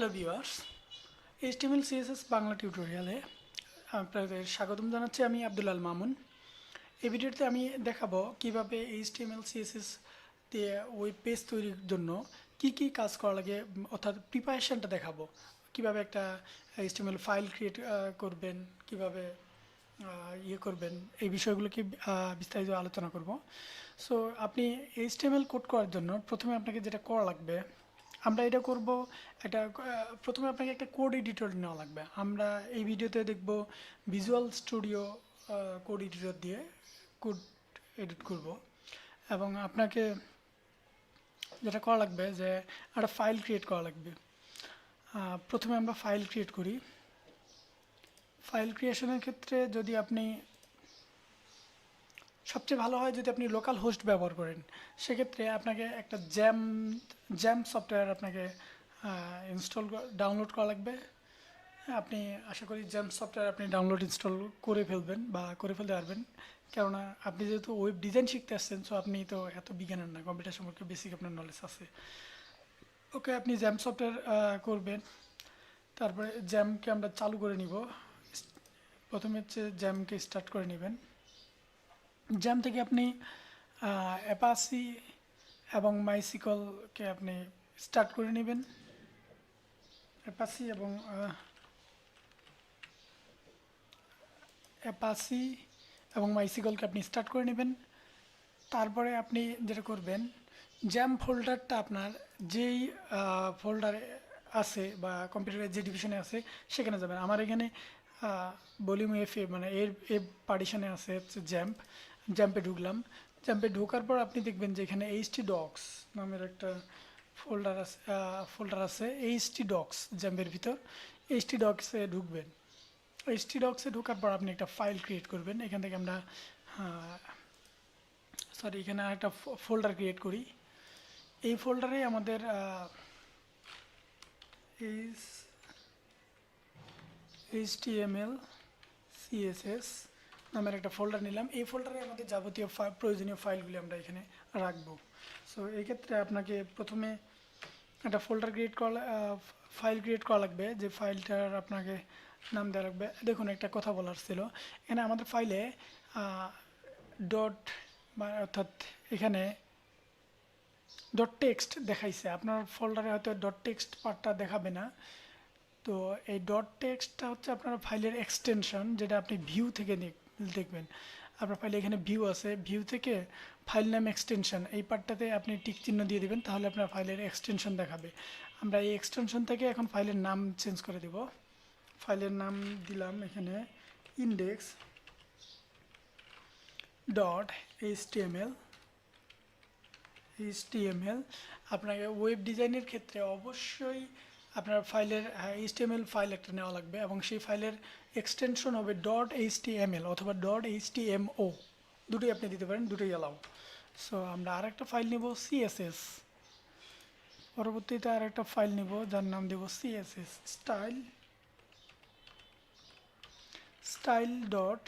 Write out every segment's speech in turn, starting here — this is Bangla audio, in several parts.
Hello viewers, HTML CSS Bangla টিউটোরিয়ালে আপনাদের স্বাগতম জানাচ্ছি। আমি আব্দুল আল মামুন। এই ভিডিওতে আমি দেখাবো কিভাবে HTML CSS দিয়ে ওয়েব পেজ তৈরির জন্য কি কাজ করা লাগে, অর্থাৎ প্রিপারেশনটা দেখাবো। কিভাবে একটা HTML ফাইল ক্রিয়েট করবেন, কিভাবে করবেন, এই বিষয়গুলোকে বিস্তারিত আলোচনা করব। সো আপনি HTML কোড করার জন্য প্রথমে আপনাকে যেটা করা লাগবে, আমরা এটা করব একটা প্রথমে আপনাকে একটা কোড এডিটর নেওয়া লাগবে। আমরা এই ভিডিওতে দেখব ভিজুয়াল স্টুডিও কোড এডিটর দিয়ে কোড এডিট করব। এবং আপনাকে যেটা করা লাগবে যে একটা ফাইল ক্রিয়েট করা লাগবে। প্রথমে আমরা ফাইল ক্রিয়েট করি। ফাইল ক্রিয়েশনের ক্ষেত্রে যদি আপনি সবচেয়ে ভালো হয় যদি আপনি লোকাল হোস্ট ব্যবহার করেন, সেক্ষেত্রে আপনাকে একটা জ্যাম সফটওয়্যার আপনাকে ডাউনলোড করা লাগবে। আপনি আশা করি জ্যাম সফটওয়্যার আপনি ডাউনলোড ইনস্টল করে ফেলবেন বা করে ফেলতে পারবেন, কেননা আপনি যেহেতু ওয়েব ডিজাইন শিখতে আসছেন, সো আপনি তো এত বিজ্ঞানের না, কম্পিউটার সম্পর্কে বেসিক আপনার নলেজ আছে। ওকে, আপনি জ্যাম সফটওয়্যার করবেন। তারপরে জ্যামকে আমরা চালু করে নিব। প্রথমে হচ্ছে জ্যামকে স্টার্ট করে নেবেন। জ্যাম থেকে আপনি অ্যাপাসি এবং মাইসিকলকে আপনি স্টার্ট করে নেবেন। অ্যাপাসি এবং মাইসিকলকে আপনি স্টার্ট করে নেবেন। তারপরে আপনি যেটা করবেন, জ্যাম ফোল্ডারটা আপনার যেই ফোল্ডারে আছে বা কম্পিউটারের যে ডিভিশনে আছে সেখানে যাবেন। আমার এখানে ভলিউম এফে মানে এর পার্টিশনে আছে হচ্ছে জ্যাম্পে ঢুকলাম। জ্যাম্পে ঢোকার পর আপনি দেখবেন যে এখানে htdocs নামের একটা ফোল্ডার আছে htdocs জ্যাম্পের ভিতর। htdocs-এ ঢুকবেন। htdocs-এ ঢোকার পর আপনি একটা ফাইল ক্রিয়েট করবেন। এখান থেকে আমরা এখানে একটা ফোল্ডার ক্রিয়েট করি। এই ফোল্ডারে আমাদের HTML CSS নামের একটা ফোল্ডার নিলাম। এই ফোল্ডারে আমাদের যাবতীয় প্রয়োজনীয় ফাইলগুলি আমরা এখানে রাখবো। সো এই ক্ষেত্রে আপনাকে প্রথমে একটা ফাইল ক্রিয়েট করা লাগবে, যে ফাইলটার আপনাকে নাম দেওয়া লাগবে। দেখুন, একটা কথা বলার ছিল, এখানে আমাদের ফাইলে ডট অর্থাৎ এখানে ডট টেক্সট দেখাইছে, আপনার ফোল্ডারে হয়তো ডট টেক্সট পার্টটা দেখাবে না। তো এই ডট টেক্সটটা হচ্ছে আপনার ফাইলের এক্সটেনশন, যেটা আপনি ভিউ থেকে দেখবেন। আপনার ফাইলে এখানে ভিউ আছে, ভিউ থেকে ফাইল নাম এক্সটেনশন এই পার্টটাতে আপনি টিক চিহ্ন দিয়ে দেবেন, তাহলে আপনার ফাইলের এক্সটেনশন দেখাবে। আমরা এই এক্সটেনশন থেকে এখন ফাইলের নাম চেঞ্জ করে দেব। ফাইলের নাম দিলাম এখানে ইন্ডেক্স ডট HTML। আপনাকে ওয়েব ডিজাইনের ক্ষেত্রে অবশ্যই আপনার ফাইলের HTML ফাইল একটা নেওয়া লাগবে, এবং সেই ফাইলের এক্সটেনশন হবে .html অথবা .htmo, দুটোই আপনি দিতে পারেন, দুটোই অ্যালাউ। সো আমরা আরেকটা ফাইল নেব CSS। পরবর্তীতে আরেকটা ফাইল নেব যার নাম দেব CSS স্টাইল ডট,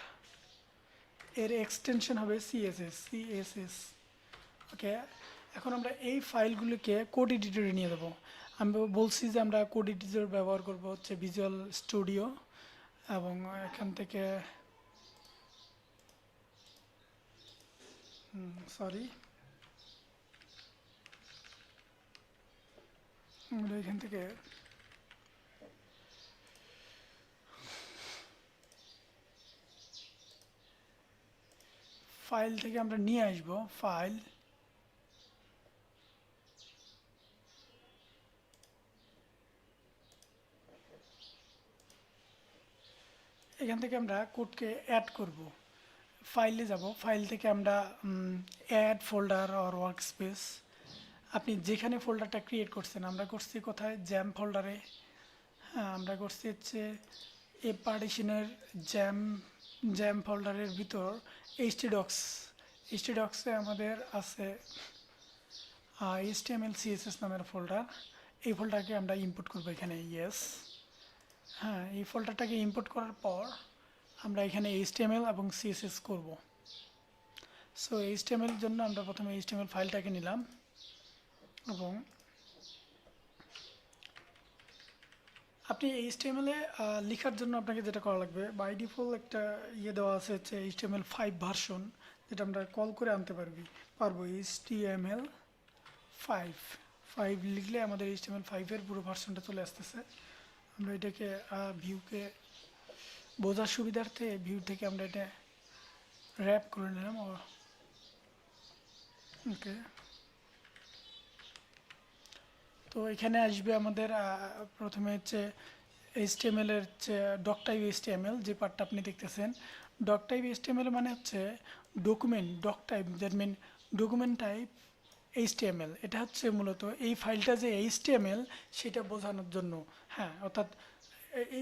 এর এক্সটেনশন হবে CSS। ওকে, এখন আমরা এই ফাইলগুলোকে কোড এডিটরে নিয়ে যাব। আমি বলছি যে আমরা কোড এডিটর ব্যবহার করব হচ্ছে ভিজুয়াল স্টুডিও, এবং এখান থেকে আমরা এখান থেকে ফাইল থেকে আমরা নিয়ে আসব ফাইল। এখান থেকে আমরা কোডকে অ্যাড করব। ফাইলে যাব, ফাইল থেকে আমরা অ্যাড ফোল্ডার অর ওয়ার্কস্পেস, আপনি যেখানে ফোল্ডারটা ক্রিয়েট করছেন, আমরা করছি কোথায়, জ্যাম ফোল্ডারে। হ্যাঁ, আমরা করছি হচ্ছে এ পার্টিশনের জ্যাম ফোল্ডারের ভিতর htdocs-এ আমাদের আছে HTML CSS নামের ফোল্ডার। এই ফোল্ডারকে আমরা ইম্পোর্ট করব এখানে, হ্যাঁ, এই ফোল্ডারটাকে ইম্পোর্ট করার পর আমরা এখানে HTML এবং CSS করব। সো HTML এর জন্য আমরা প্রথমে HTML ফাইলটাকে নিলাম এবং আপনি HTML এ লেখার জন্য আপনাকে যেটা করা লাগবে, বাই ডিফল্ট একটা দেওয়া আছে হচ্ছে HTML5 ভার্সন, যেটা আমরা কল করে আনতে পারবো HTML5 লিখলে আমাদের HTML5 এর পুরো ভার্সনটা চলে আসতেছে। আমরা এটাকে ভিউকে বোঝার সুবিধার্থে ভিউ থেকে আমরা এটা র্যাপ করে নিলাম। ওকে, তো এখানে আসবে আমাদের প্রথমে হচ্ছে HTML এর হচ্ছে ডক টাইপ HTML, যে পার্টটা আপনি দেখতেছেন। ডক টাইপ HTML মানে হচ্ছে document doc type, that mean document type HTML। এটা হচ্ছে মূলত এই ফাইলটা যে HTML সেটা বোঝানোর জন্য। হ্যাঁ, অর্থাৎ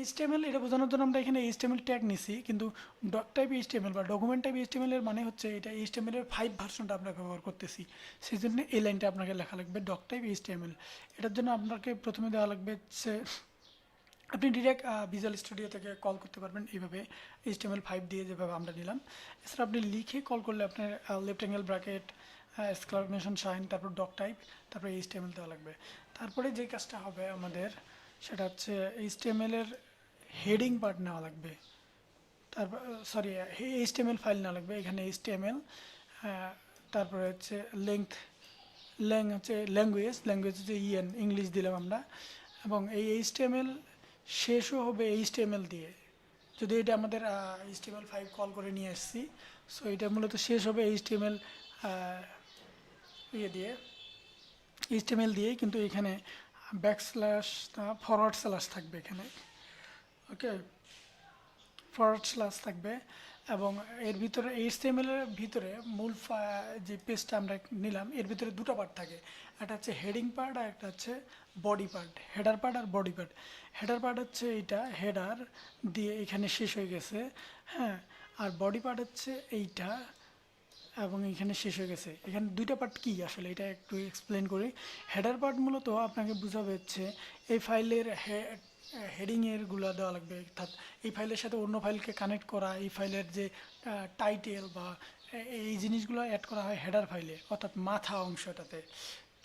HTML এটা বোঝানোর জন্য আমরা এখানে HTML ট্যাগ নিছি, কিন্তু ডক টাইপ HTML বা ডকুমেন্ট টাইপ HTML এর মানে হচ্ছে এটা HTML এর 5 ভার্সনটা আমরা ব্যবহার করতেছি। সেই জন্য এই লাইনটা আপনাকে লেখা লাগবে ডক টাইপ HTML। এটার জন্য আপনাকে প্রথমে দেওয়া লাগবে হচ্ছে, আপনি ডিরেক্ট ভিজুয়াল স্টুডিও থেকে কল করতে পারবেন এইভাবে HTML5 দিয়ে, যেভাবে আমরা নিলাম। এছাড়া আপনি লিখে কল করলে আপনার left angle bracket, exclamation sign, তারপর ডক টাইপ, তারপরে HTML দেওয়া লাগবে। তারপরে যে কাজটা হবে আমাদের সেটা হচ্ছে HTML এর হেডিং পার্ট নেওয়া লাগবে। তারপর সরি, HTML ফাইল নেওয়া লাগবে। এখানে HTML, তারপরে হচ্ছে হচ্ছে ল্যাঙ্গুয়েজ হচ্ছে ইংলিশ দিলাম আমরা, এবং এই HTML শেষও হবে HTML দিয়ে। যদি এটা আমাদের HTML5 কল করে নিয়ে আসছি, সো এটা মূলত শেষ হবে HTML দিয়ে HTML দিয়েই, কিন্তু এখানে ব্যাকস্ল্যাশ ফরওয়ার্ড স্ল্যাশ থাকবে এখানে। ওকে, ফরওয়ার্ড স্ল্যাশ থাকবে, এবং এর ভিতরে HTML এর ভিতরে মূল যে পেজটা আমরা নিলাম এর ভিতরে দুটো পার্ট থাকে। একটা হচ্ছে হেডিং পার্ট আর একটা হচ্ছে বডি পার্ট, হেডার পার্ট আর বডি পার্ট। হেডার পার্ট হচ্ছে এইটা, হেডার দিয়ে এখানে শেষ হয়ে গেছে। হ্যাঁ, আর বডি পার্ট হচ্ছে এইটা, এবং এখানে শেষ হয়ে গেছে। এখানে দুইটা পার্ট কি আসলে এটা একটু এক্সপ্লেন করি। হেডার পার্ট মূলত আপনাকে বোঝাবে হচ্ছে এই ফাইলের হেডিংয়ের গুলো দেওয়া লাগবে, অর্থাৎ এই ফাইলের সাথে অন্য ফাইলকে কানেক্ট করা, এই ফাইলের যে টাইটেল বা এই জিনিসগুলো অ্যাড করা হয় হেডার ফাইলে, অর্থাৎ মাথা অংশটাতে।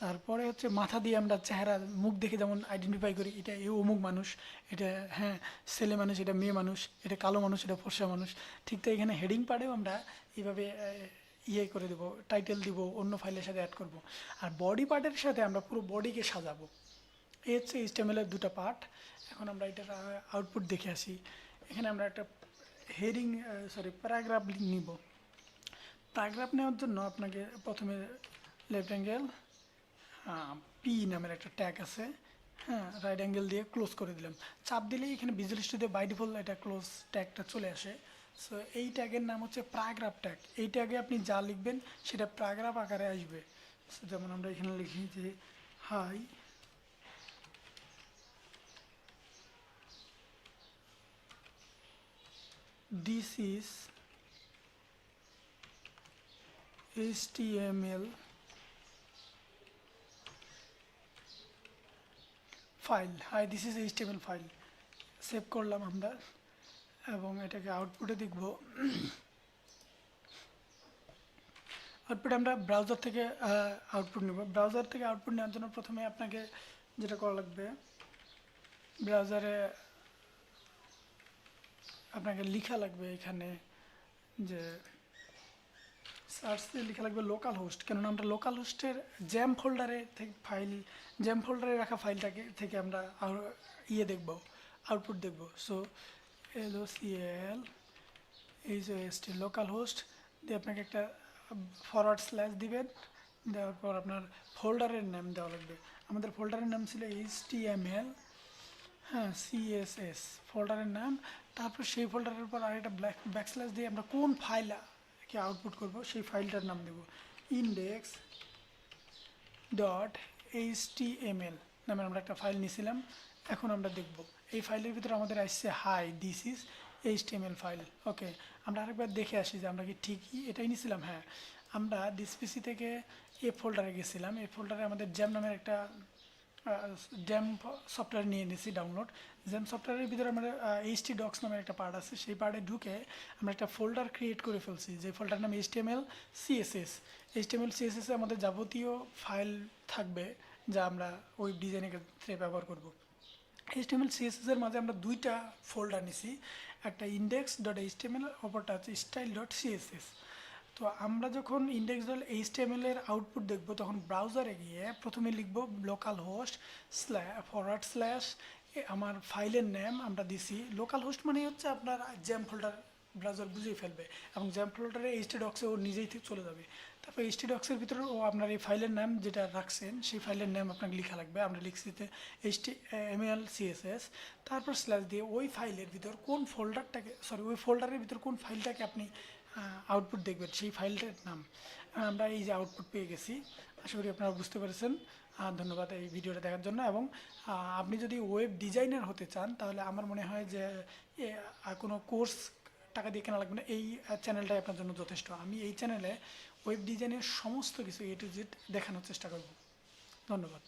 তারপরে হচ্ছে মাথা দিয়ে আমরা চেহারা মুখ দেখে যেমন আইডেন্টিফাই করি, এটা এই অমুক মানুষ, এটা হ্যাঁ ছেলে মানুষ, এটা মেয়ে মানুষ, এটা কালো মানুষ, এটা ফর্সা মানুষ। ঠিক তাই এখানে হেডিং পার্টেও আমরা এইভাবে করে দেবো, টাইটেল দিব, অন্য ফাইলের সাথে অ্যাড করব। আর বডি পার্টের সাথে আমরা পুরো বডিকে সাজাবো। এই হচ্ছে HTML এর দুটো পার্ট। এখন আমরা এটার আউটপুট দেখে আসি। এখানে আমরা একটা প্যারাগ্রাফ নিব। প্যারাগ্রাফ নেওয়ার জন্য আপনাকে প্রথমে লেফট অ্যাঙ্গেল পি নামের একটা ট্যাগ আছে, হ্যাঁ, রাইট অ্যাঙ্গেল দিয়ে ক্লোজ করে দিলাম। চাপ দিলেই এখানে ভিজুয়াল স্টুডিও বাই ডিফল্ট এটা ক্লোজ ট্যাগটা চলে আসে। সো এই ট্যাগের নাম হচ্ছে প্যারাগ্রাফ ট্যাগ। এই ট্যাগে আপনি যা লিখবেন সেটা প্যারাগ্রাফ আকারে আসবে। যেমন আমরা এখানে লিখি যে hi, this is HTML file. Hi, this is HTML file. Save করলাম আমরা এবং এটাকে আউটপুটে দেখব। আউটপুট আমরা ব্রাউজার থেকে আউটপুট নেব। ব্রাউজার থেকে আউটপুট নেওয়ার জন্য প্রথমে আপনাকে যেটা করা লাগবে, ব্রাউজারে আপনাকে লেখা লাগবে এখানে যে সার্চ দিয়ে লেখা লাগবে লোকাল হোস্ট, কেননা আমরা লোকাল হোস্টের জ্যাম ফোল্ডারে থেকে জ্যাম ফোল্ডারে রাখা ফাইলটাকে থেকে আমরা দেখব, আউটপুট দেখব। সো LOCAL লোকাল হোস্ট দিয়ে আপনাকে একটা ফরওয়ার্ড স্ল্যাশ দিবেন, দেওয়ার পর আপনার ফোল্ডারের নাম দেওয়া লাগবে। আমাদের ফোল্ডারের নাম ছিল HTML, হ্যাঁ, CSS ফোল্ডারের নাম। তারপর সেই ফোল্ডারের পর আরেকটা ব্যাকস্ল্যাশ দিয়ে আমরা কোন ফাইলকে আউটপুট করব সেই ফাইলটার নাম দেব index.html নামের আমরা একটা ফাইল নিয়েছিলাম। এখন আমরা দেখব এই ফাইলের ভিতরে আমাদের আসছে hi, this is HTML file. Okay, আমরা আরেকবার দেখে আসি যে আমরা কি ঠিকই এটাই নিয়েছিলাম। হ্যাঁ, আমরা ডিসপিসি থেকে এ ফোল্ডারে গেছিলাম। এই ফোল্ডারে আমাদের জ্যাম নামের একটা জ্যাম সফটওয়্যার নিয়ে নিয়েছি ডাউনলোড। জ্যাম সফটওয়্যারের ভিতরে আমরা htdocs নামের একটা পার্ট আছে, সেই পার্টে ঢুকে আমরা একটা ফোল্ডার ক্রিয়েট করে ফেলছি, যে ফোল্ডার নাম HTML CSS। HTML CSS এ আমাদের যাবতীয় ফাইল থাকবে যা আমরা ওয়েব ডিজাইনের ক্ষেত্রে ব্যবহার করব। HTML CSS এর মাঝে আমরা দুইটা ফোল্ডার নিছি, একটা index.html, অপরটা হচ্ছে style.css। তো আমরা যখন index.html এর আউটপুট দেখব তখন ব্রাউজারে গিয়ে প্রথমে লিখব লোকাল হোস্ট ফরওয়ার্ড স্ল্যাশ আমার ফাইলের নেম আমরা দিছি। লোকাল হোস্ট মানে হচ্ছে আপনার জ্যাম ফোল্ডার, ব্রাউজার বুঝিয়ে ফেলবে এবং জ্যাম ফোল্ডারে htdocs-এ ও নিজেই চলে যাবে। তারপর htdocs-এর ভিতরে ও আপনার এই ফাইলের নাম যেটা রাখছেন সেই ফাইলের নাম আপনাকে লেখা লাগবে। আমরা লিখছি HTML CSS, তারপর স্ল্যাশ দিয়ে ওই ফাইলের ভিতর কোন ফোল্ডারটাকে ওই ফোল্ডারের ভিতর কোন ফাইলটাকে আপনি আউটপুট দেখবেন সেই ফাইলটার নাম। আমরা এই যে আউটপুট পেয়ে গেছি, আশা করি আপনারা বুঝতে পেরেছেন। ধন্যবাদ এই ভিডিওটা দেখার জন্য। এবং আপনি যদি ওয়েব ডিজাইনার হতে চান তাহলে আমার মনে হয় যে কোনো কোর্স টাকা দিয়ে কেনা লাগবে না, এই চ্যানেলটাই আপনার জন্য যথেষ্ট। আমি এই চ্যানেলে ওয়েব ডিজাইনের সমস্ত কিছু A to Z দেখানোর চেষ্টা করব। ধন্যবাদ।